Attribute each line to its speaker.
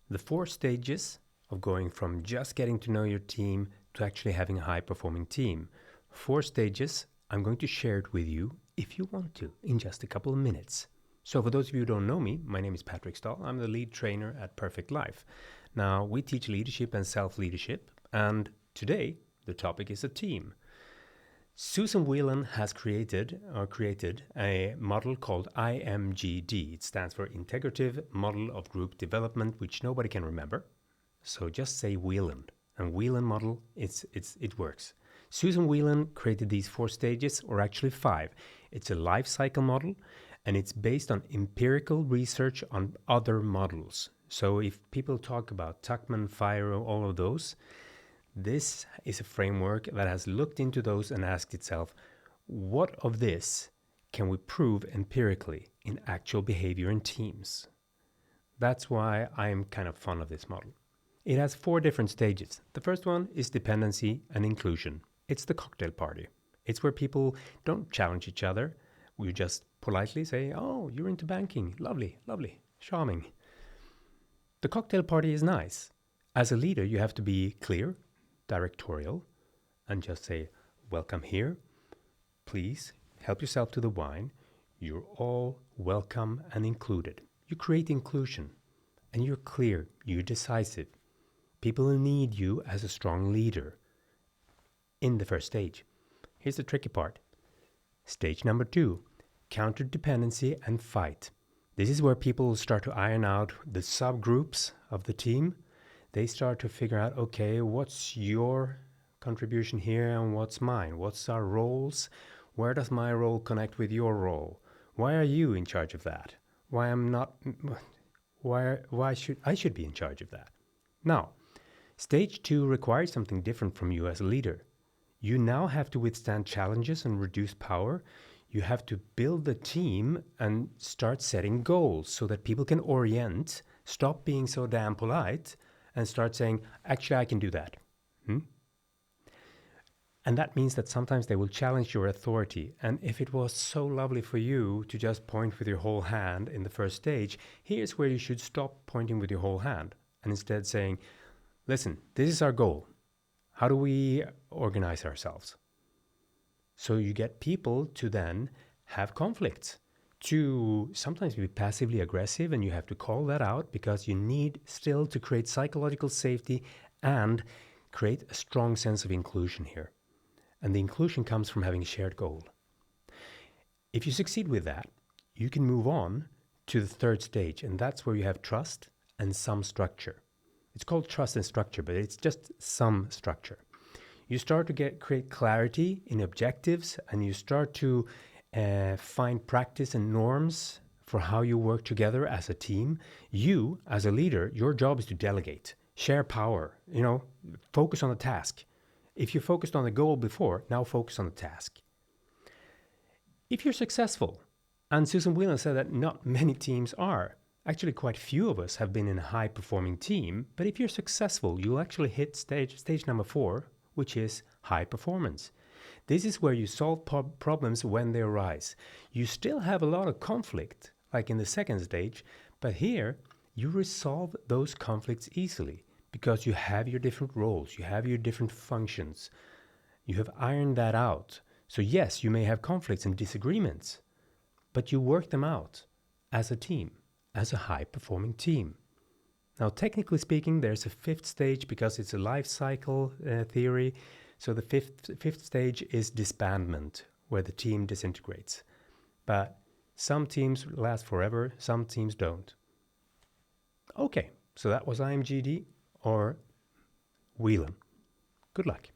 Speaker 1: the 4 stages of going from just getting to know your team to actually having a high-performing team. 4 stages. I'm going to share it with you if you want to in just a couple of minutes. So for those of you who don't know me, my name is Patrick Stahl. I'm the lead trainer at Perfect Life. Now, we teach leadership and self-leadership, and today the topic is a team. Susan Wheelan has created a model called IMGD. It stands for Integrative Model of Group Development, which nobody can remember. So just say Wheelan. And Wheelan model, it works. Susan Wheelan created these 4 stages, or actually 5. It's a life cycle model, and it's based on empirical research on other models. So if people talk about Tuckman, Fire, all of those, this is a framework that has looked into those and asked itself, what of this can we prove empirically in actual behavior in teams? That's why I am kind of fond of this model. It has 4 different stages. The first one is dependency and inclusion. It's the cocktail party. It's where people don't challenge each other. We just politely say, oh, you're into banking. Lovely, lovely, charming. The cocktail party is nice. As a leader, you have to be clear, directorial, and just say, welcome here. Please help yourself to the wine. You're all welcome and included. You create inclusion, and you're clear, you're decisive. People need you as a strong leader in the first stage. Here's the tricky part. Stage number 2, counter-dependency and fight. This is where people start to iron out the subgroups of the team. They start to figure out, okay, what's your contribution here and what's mine? What's our roles? Where does my role connect with your role? Why are you in charge of that? Why should I be in charge of that? Now, stage 2 requires something different from you as a leader. You now have to withstand challenges and reduce power. You have to build the team and start setting goals so that people can orient, stop being so damn polite, and start saying, actually, I can do that. And that means that sometimes they will challenge your authority. And if it was so lovely for you to just point with your whole hand in the first stage, here's where you should stop pointing with your whole hand and instead saying, listen, this is our goal. How do we organize ourselves? So you get people to then have conflicts, to sometimes be passively aggressive, and you have to call that out because you need still to create psychological safety and create a strong sense of inclusion here. And the inclusion comes from having a shared goal. If you succeed with that, you can move on to the 3rd stage, and that's where you have trust and some structure. It's called trust and structure, but it's just some structure. You start to create clarity in objectives, and you start to find practice and norms for how you work together as a team. You, as a leader, your job is to delegate, share power, focus on the task. If you focused on the goal before, now focus on the task. If you're successful, and Susan Wheelan said that not many teams are, actually quite few of us have been in a high-performing team, but if you're successful, you'll actually hit stage number 4, which is high performance. This is where you solve problems when they arise. You still have a lot of conflict, like in the 2nd stage, but here you resolve those conflicts easily because you have your different roles, you have your different functions. You have ironed that out. So yes, you may have conflicts and disagreements, but you work them out as a team, as a high-performing team. Now, technically speaking, there's a 5th stage because it's a life cycle theory. So the fifth stage is disbandment, where the team disintegrates. But some teams last forever, some teams don't. Okay, so that was IMGD or Wheelan. Good luck.